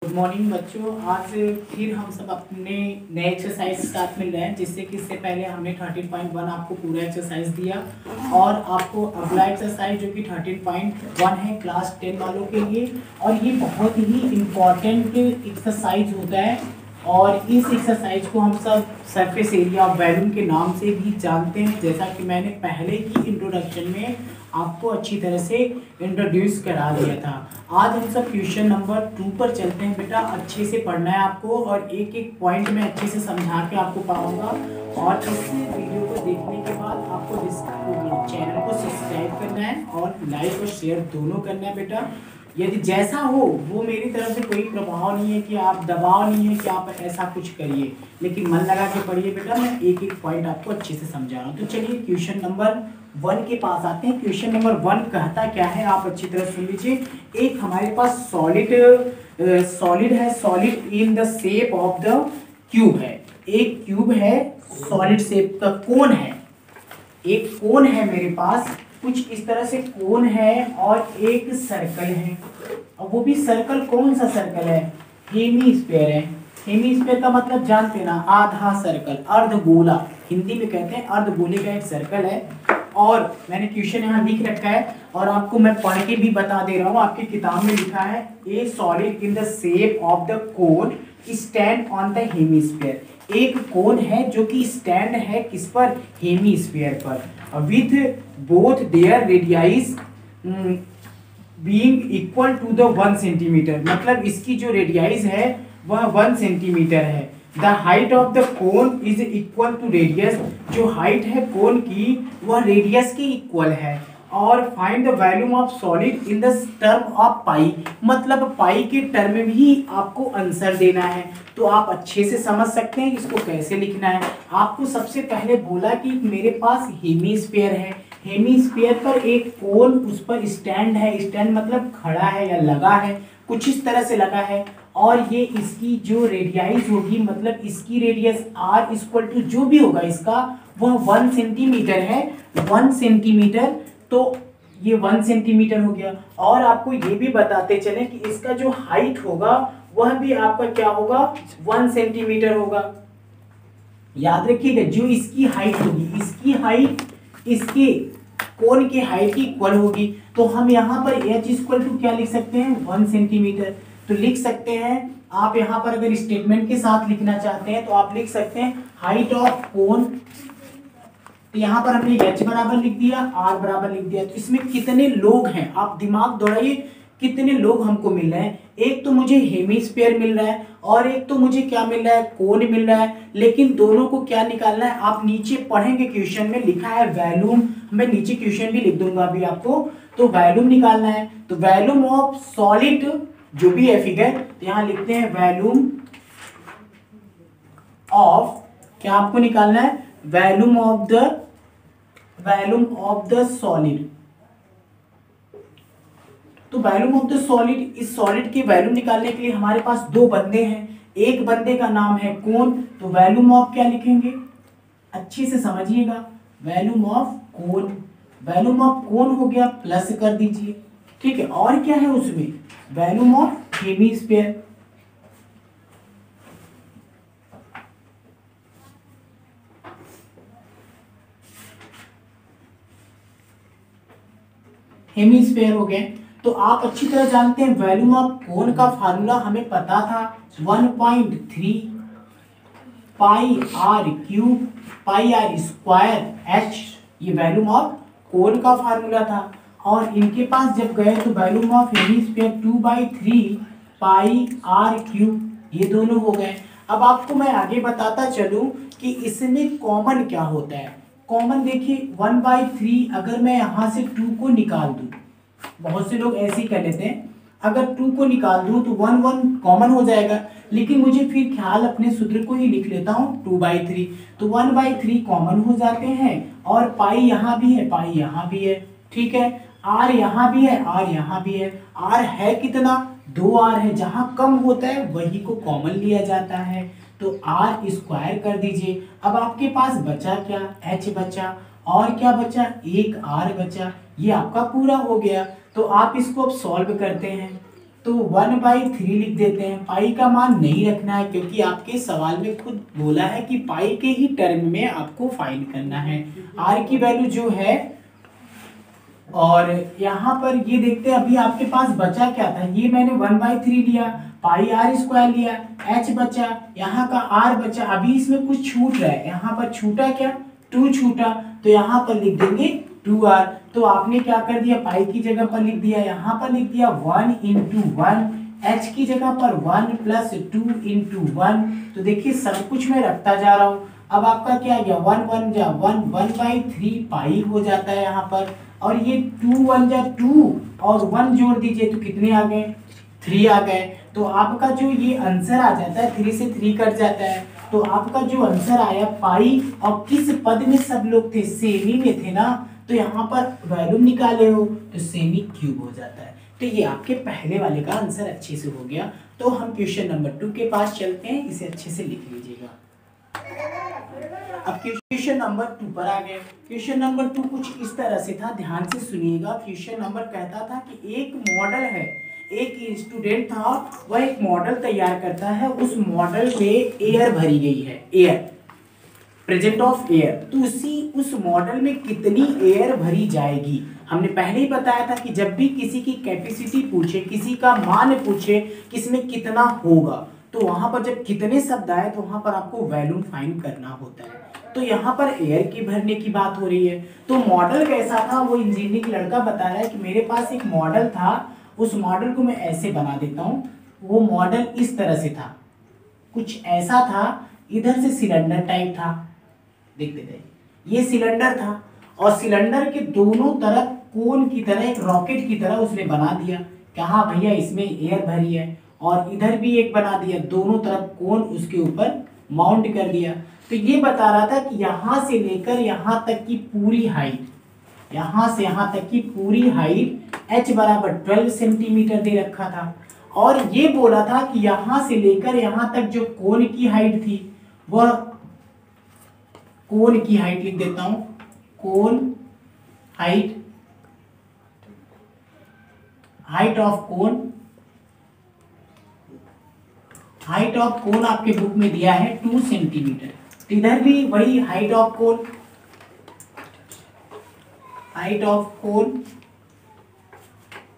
Good morning बच्चों। आज फिर हम सब अपने नए एक्सरसाइज के साथ मिल रहे हैं, जिससे कि इससे पहले हमने 13.1 आपको पूरा एक्सरसाइज दिया और आपको अगला एक्सरसाइज जो कि 13.1 है क्लास 10 वालों के लिए। और ये बहुत ही इम्पॉर्टेंट एक्सरसाइज होता है और इस एक्सरसाइज को हम सब सरफेस एरिया ऑफ वैल्यूम के नाम से भी जानते हैं, जैसा कि मैंने पहले ही इंट्रोडक्शन में आपको अच्छी तरह से इंट्रोड्यूस करा दिया था। आज हम सब क्वेश्चन नंबर 2 पर चलते हैं। बेटा अच्छे से पढ़ना है आपको और एक एक पॉइंट में अच्छे से समझा के आपको पढ़ाऊंगा। और इस वीडियो को देखने के बाद आपको चैनल को सब्सक्राइब करना है और लाइक और शेयर दोनों करना है बेटा। यदि जैसा हो वो मेरी तरफ से कोई प्रभाव नहीं है कि आप दबाव नहीं है कि आप ऐसा कुछ करिए, लेकिन मन लगा के पढ़िए बेटा। मैं एक एक पॉइंट आपको अच्छे से समझा रहा हूँ। तो चलिए क्वेश्चन नंबर 1 के पास आते हैं। क्वेश्चन नंबर 1 कहता क्या है, आप अच्छी तरह सुन लीजिए। एक हमारे पास सॉलिड है, solid in the shape of the cube है। एक क्यूब है, सॉलिड शेप का कोन है। एक कोन है मेरे पास, कुछ इस तरह से कोन है और एक सर्कल है। और वो भी सर्कल कौन सा सर्कल है? हेमीस्फीयर है। हेमीस्फीयर का मतलब जानते ना, आधा सर्कल, अर्धगोला। हिंदी में कहते हैं अर्धगोले का एक सर्कल है। और मैंने क्वेश्चन यहाँ लिख रखा है और आपको मैं पढ़ के भी बता दे रहा हूँ। आपकी किताब में लिखा है ए solid in the shape of the cone stand on the hemisphere. एक कोन है जो कि स्टैंड है किस पर? हेमीस्फीयर पर। With both their radii being equal to the 1 centimetre. मतलब इसकी जो रेडियाइज है वह 1 सेंटीमीटर है। The height of the cone is equal to radius. जो हाइट है कोन की वह रेडियस के इक्वल है। और find the volume of solid in the term of pi. मतलब पाई के टर्म में भी आपको आंसर देना है। तो आप अच्छे से समझ सकते हैं इसको कैसे लिखना है। आपको सबसे पहले बोला कि मेरे पास हेमीस्फीयर है। हेमीस्फीयर पर एक कोन, उस पर स्टैंड है। स्टैंड मतलब खड़ा है या लगा है, कुछ इस तरह से लगा है। और ये इसकी जो रेडियाइज होगी, मतलब इसकी रेडियस आर इक्वल टू जो भी होगा इसका, वह 1 सेंटीमीटर है। 1 सेंटीमीटर, तो ये 1 सेंटीमीटर हो गया। और आपको ये भी बताते चले कि इसका जो हाइट होगा वह भी आपका क्या होगा? 1 सेंटीमीटर होगा। याद रखिएगा, जो इसकी हाइट होगी, इसकी हाइट इसके कोन की हाइट की इक्वल होगी। तो हम यहाँ पर h इक्वल टू क्या लिख सकते हैं? 1 सेंटीमीटर। तो लिख सकते हैं आप यहाँ पर, अगर स्टेटमेंट के साथ लिखना चाहते हैं तो आप लिख सकते हैं हाइट ऑफ कोन। तो यहाँ पर हमने h बराबर लिख दिया, r बराबर लिख दिया। तो इसमें कितने लोग हैं आप दिमाग दौड़ाइए, कितने लोग हमको मिल रहे हैं? एक तो मुझे हेमीस्फीयर मिल रहा है और एक तो मुझे क्या मिल रहा है? कोन मिल रहा है। लेकिन दोनों को क्या निकालना है? आप नीचे पढ़ेंगे क्वेश्चन में लिखा है वैल्यूम। मैं नीचे क्वेश्चन भी लिख दूंगा अभी आपको। तो वैल्यूम निकालना है। तो वैल्यूम ऑफ सॉलिड जो भी है फिगर, तो यहाँ लिखते हैं वैल्यूम ऑफ, क्या आपको निकालना है? Volume of the solid. तो वैल्यूम ऑफ द सॉलिड, इस सॉलिड की वैल्यूम निकालने के लिए हमारे पास 2 बंदे हैं। एक बंदे का नाम है कोन। तो वैल्यूम ऑफ क्या लिखेंगे? अच्छे से समझिएगा, volume of cone. Volume of कोन हो गया, प्लस कर दीजिए। ठीक है, और क्या है उसमें? Volume of hemisphere. हेमीस्फीयर हो गए। तो आप अच्छी तरह जानते हैं वैल्यूम ऑफ कोन का फार्मूला हमें पता था 1.3 pi r cube pi r square h. ये वैल्यूम ऑफ कोन का फार्मूला था। और इनके पास जब गए तो volume of hemisphere 2/3 pi r cube, ये दोनों हो गए। अब आपको मैं आगे बताता चलूं कि इसमें कॉमन क्या होता है। कॉमन देखिए 1/3, अगर मैं यहाँ से 2 को निकाल दूं, बहुत से लोग ऐसे ही कर लेते हैं, अगर 2 को निकाल दूं तो 1 कॉमन हो जाएगा। लेकिन मुझे फिर ख्याल अपने सूत्र को ही लिख लेता हूँ 2/3। तो 1/3 कॉमन हो जाते हैं और पाई यहाँ भी है, पाई यहाँ भी है। ठीक है, आर यहाँ भी है, आर यहाँ भी है। आर है कितना? 2 आर है। जहाँ कम होता है वही को कॉमन लिया जाता है। तो आर स्क्वायर कर दीजिए। अब आपके पास बचा क्या? एच बचा। और क्या बचा? एक आर बचा। ये आपका पूरा हो गया। तो आप इसको अब सॉल्व करते हैं। तो 1/3 लिख देते हैं। पाई का मान नहीं रखना है क्योंकि आपके सवाल में खुद बोला है कि पाई के ही टर्म में आपको फाइंड करना है। आर की वैल्यू जो है, और यहाँ पर ये देखते हैं अभी आपके पास बचा क्या था, ये मैंने 1/3 लिया, पाई आर स्क्वायर लिया, एच बचा, यहाँ का आर बचा। अभी इसमें कुछ छूट रहा है, यहाँ पर छूटा क्या, 2 छूटा, तो यहाँ पर लिख देंगे 2r। तो आपने क्या कर दिया, पाई की जगह पर लिख दिया, यहाँ पर लिख दिया 1 × 1, h की जगह पर 1 + 2 × 1। तो देखिए सब कुछ मैं रखता जा रहा हूँ। अब आपका क्या आ गया, 1 1 जा 1, 1/3 पाई हो जाता है यहाँ पर, और ये 2 1 जा 2 और 1 जोड़ दीजिए तो कितने आ गए, 3 आ गए। तो आपका जो ये आंसर आ जाता है, 3 से 3 कट जाता है, तो आपका जो आंसर आया पाई, और किस पद में सब लोग थे, सेमी में थे ना, तो यहाँ पर वैल्यू निकाले हो तो सेमी क्यूब हो जाता है। तो ये आपके पहले वाले का आंसर अच्छे से हो गया। तो हम क्वेश्चन नंबर 2 के पास चलते हैं, इसे अच्छे से लिख लीजिएगा। अब क्वेश्चन नंबर 2 पर आ गए। क्वेश्चन नंबर 2 कुछ इस तरह से था, ध्यान से सुनिएगा। क्वेश्चन नंबर कहता था कि एक मॉडल है, एक स्टूडेंट था, वह एक मॉडल तैयार करता है, उस मॉडल में एयर भरी गई है, एयर, प्रेजेंट ऑफ एयर। तो उस मॉडल में कितनी एयर भरी जाएगी। हमने पहले ही बताया था कि जब भी किसी की कैपेसिटी पूछे, किसी का मान पूछे, किसमें कितना होगा, तो वहां पर जब कितने शब्द आए तो वहां पर आपको वॉल्यूम फाइंड करना होता है। तो यहाँ पर एयर की भरने की बात हो रही है। तो मॉडल कैसा था, वो इंजीनियरिंग लड़का बता रहा है कि मेरे पास एक मॉडल था, उस मॉडल को मैं ऐसे बना देता हूँ। वो मॉडल इस तरह से था, कुछ ऐसा था, इधर से सिलेंडर टाइप था, देखते जाइए, ये सिलेंडर था, और सिलेंडर के दोनों तरफ कोन की तरह, एक रॉकेट की तरह उसने बना दिया। कहा भैया इसमें एयर भरी है, और इधर भी एक बना दिया, दोनों तरफ कोन उसके ऊपर माउंट कर दिया। तो ये बता रहा था कि यहाँ से लेकर यहाँ तक की पूरी हाइट, यहाँ से यहाँ तक की पूरी हाइट h बराबर 12 सेंटीमीटर दे रखा था, और ये बोला था कि यहाँ से लेकर यहाँ तक जो कोन की हाइट थी, वह कोन की हाइट लिख देता हूं, cone height, height of cone, height of cone आपके बुक में दिया है 2 सेंटीमीटर। तो इधर भी वही height of cone, height of कोन,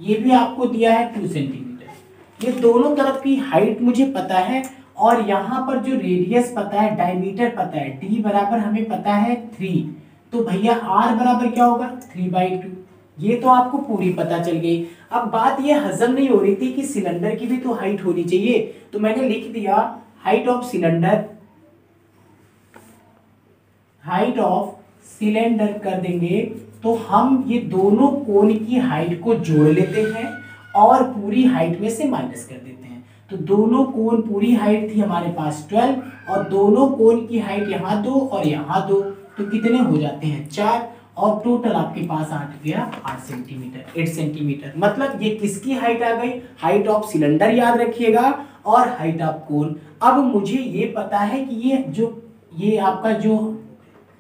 ये भी आपको दिया है 2 सेंटीमीटर। ये दोनों तरफ की हाइट मुझे पता है, और यहाँ पर जो रेडियस पता है, डायमीटर पता है, d बराबर हमें पता है 3, तो भैया r बराबर क्या होगा, 3/2। ये तो आपको पूरी पता चल गई। अब बात ये हजम नहीं हो रही थी कि सिलेंडर की भी तो हाइट होनी चाहिए, तो मैंने लिख दिया height of cylinder, height of cylinder कर देंगे तो हम ये दोनों कोन की हाइट को जोड़ लेते हैं और पूरी हाइट में से माइनस कर देते हैं। तो दोनों कोन, पूरी हाइट थी हमारे पास 12, और दोनों कोन की हाइट यहाँ 2 और यहाँ 2, तो कितने हो जाते हैं 4, और टोटल आपके पास 8 गया 8 सेंटीमीटर, 8 सेंटीमीटर। मतलब ये किसकी हाइट आ गई, हाइट ऑफ सिलेंडर याद रखिएगा, और हाइट ऑफ कोन। अब मुझे ये पता है कि ये आपका जो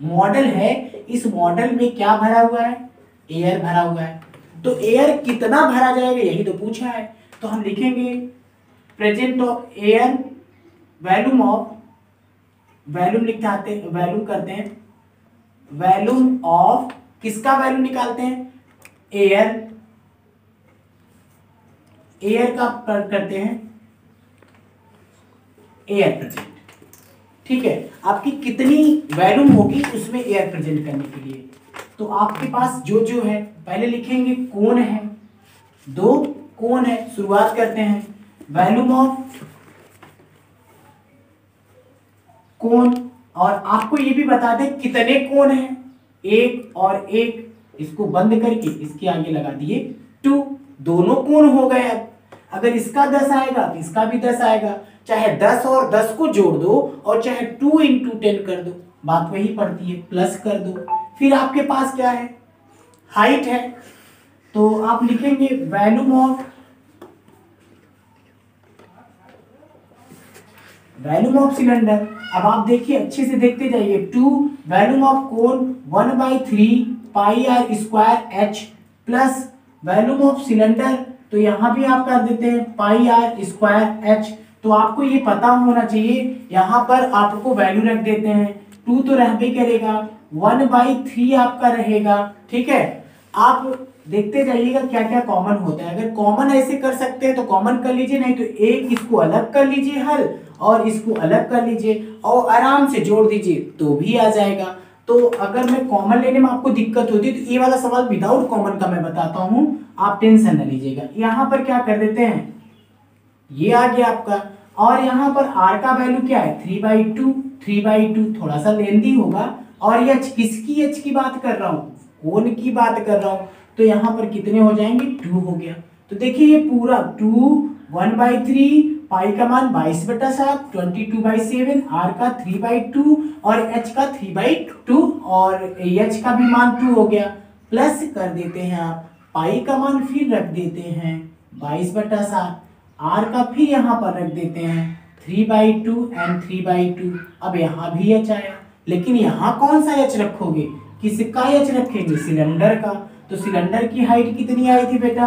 मॉडल है, इस मॉडल में क्या भरा हुआ है, एयर भरा हुआ है। तो एयर कितना भरा जाएगा यही तो पूछा है। तो हम लिखेंगे present of air, volume of, volume लिखते हैं, वॉल्यूम करते हैं, वॉल्यूम ऑफ, किसका वॉल्यूम निकालते हैं, एयर, एयर का करते हैं एयर प्रेजेंट। ठीक है, आपकी कितनी वॉल्यूम होगी उसमें एयर प्रेजेंट करने के लिए। तो आपके पास जो जो है, पहले लिखेंगे कोन है, 2 कोन है, शुरुआत करते हैं, वॉल्यूम ऑफ कोन, और आपको ये भी बता दें कितने कोन हैं, 1 और 1, इसको बंद करके इसके आगे लगा दिए 2, दोनों कोन हो गए। अब अगर इसका 10 आएगा तो इसका भी 10 आएगा, चाहे 10 और 10 को जोड़ दो और चाहे 2 × 10 कर दो, बात वही पड़ती है, प्लस कर दो। फिर आपके पास क्या है, हाइट है, तो आप लिखेंगे वॉल्यूम ऑफ सिलेंडर। अब आप देखिए, अच्छे से देखते जाइए, 2 volume of cone 1/3 pi r² h plus volume of cylinder तो यहाँ भी आप कर देते हैं पाई आर स्क्वायर एच। तो आपको ये पता होना चाहिए, यहाँ पर आपको वैल्यू रख देते हैं, 2 तो रहबे करेगा, 1/3 आपका रहेगा। ठीक है, आप देखते जाइएगा क्या क्या कॉमन होता है। अगर कॉमन ऐसे कर सकते हैं तो कॉमन कर लीजिए, नहीं तो एक इसको अलग कर लीजिए हल और इसको अलग कर लीजिए और आराम से जोड़ दीजिए तो भी आ जाएगा। तो अगर मैं कॉमन लेने में आपको दिक्कत होती है तो ये वाला सवाल विदाउट कॉमन का मैं बताता हूं, आप टेंशन न लीजिएगा। यहाँ पर क्या कर देते हैं, ये आ गया आपका, और यहाँ पर r का वैल्यू क्या है 3/2 थोड़ा सा लेंदी होगा, और ये किसकी h की बात कर रहा हूँ, कोण की बात कर रहा हूँ। तो यहाँ पर कितने हो जाएंगे 2 हो गया। तो देखिए ये पूरा 2 1/3, पाई का मान 22/7, 22/7, r का 3/2 और h का 3/2 और h का भी मान 2 हो गया। प्लस कर देते हैं आप, पाई का मान फिर रख देते हैं 22/7, r का फिर यहाँ पर रख देते हैं 3/2 एंड 3/2। अब यहाँ भी h आया, लेकिन यहाँ कौन सा h रखोगे, किसका h रखेंगे, सिलेंडर का। तो सिलेंडर की हाइट कितनी आई थी बेटा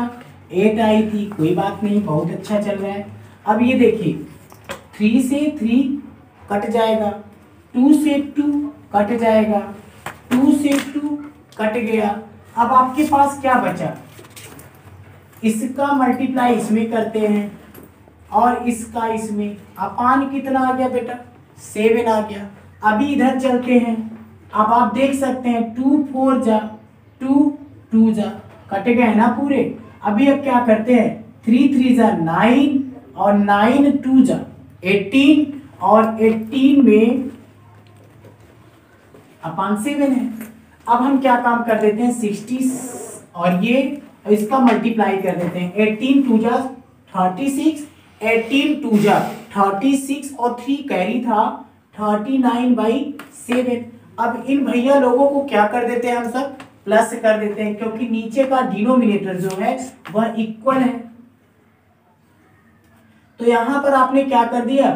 8 आई थी, कोई बात नहीं, बहुत अच्छा चल रहा है। अब ये देखिए 3 से 3 कट जाएगा, 2 से 2 कट जाएगा, 2 से 2 कट गया। अब आपके पास क्या बचा, इसका मल्टीप्लाई इसमें करते हैं और इसका इसमें, अपान कितना आ गया बेटा 7 आ गया। अभी इधर चलते हैं, अब आप देख सकते हैं 2 4 जा 2 2 जा कट गए ना पूरे। अभी अब क्या करते हैं 3 3 जा 9 और 9 2 जा 18 और 18 में अपान 7 है। अब हम क्या काम कर देते हैं 60 और ये इसका मल्टीप्लाई कर देते हैं, 18 2 जा 36, 18 2 जा 36 और 3 कैरी था 39/7। अब इन भैया लोगों को क्या कर देते हैं हम सब प्लस कर देते हैं, क्योंकि नीचे का डिनोमिनेटर जो है वह इक्वल है। तो यहां पर आपने क्या कर दिया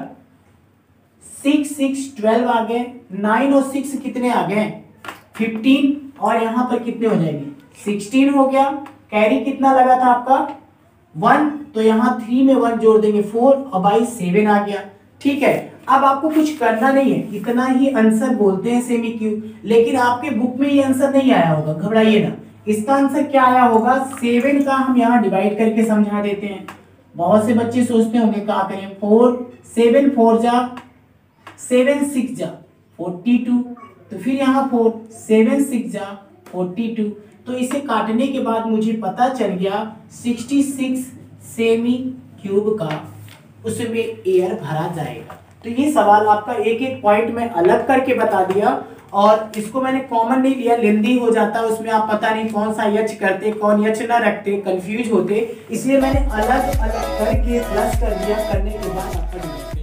6 6 12 आ गए, 9 और 6 कितने आ गए 15 और यहां पर कितने हो जाएंगे 16 हो गया। कैरी कितना लगा था आपका 1, तो यहाँ 3 में 1 जोड़ देंगे 4 और बाई 7 आ गया। ठीक है, अब आपको कुछ करना नहीं है, इतना ही आंसर बोलते हैं सेमी क्यूब। लेकिन आपके बुक में ये आंसर नहीं आया होगा, घबराइए ना। इसका आंसर क्या आया होगा 7 का हम यहाँ डिवाइड करके समझा देते हैं। बहुत से बच्चे सोचते होंगे क्या करें, 4 7 4 जा 7 6 जा 42, तो फिर यहाँ 4 7 6 जा 42। तो इसे काटने के बाद मुझे पता चल गया 66 सेमी क्यूब का उसमें एयर भरा जाएगा। तो ये सवाल आपका एक एक पॉइंट में अलग करके बता दिया, और इसको मैंने कॉमन नहीं लिया, लेंदी हो जाता, उसमें आप पता नहीं कौन सा यच करते कौन यच ना रखते, कंफ्यूज होते, इसलिए मैंने अलग अलग करके प्लस कर दिया, करने के बाद आपका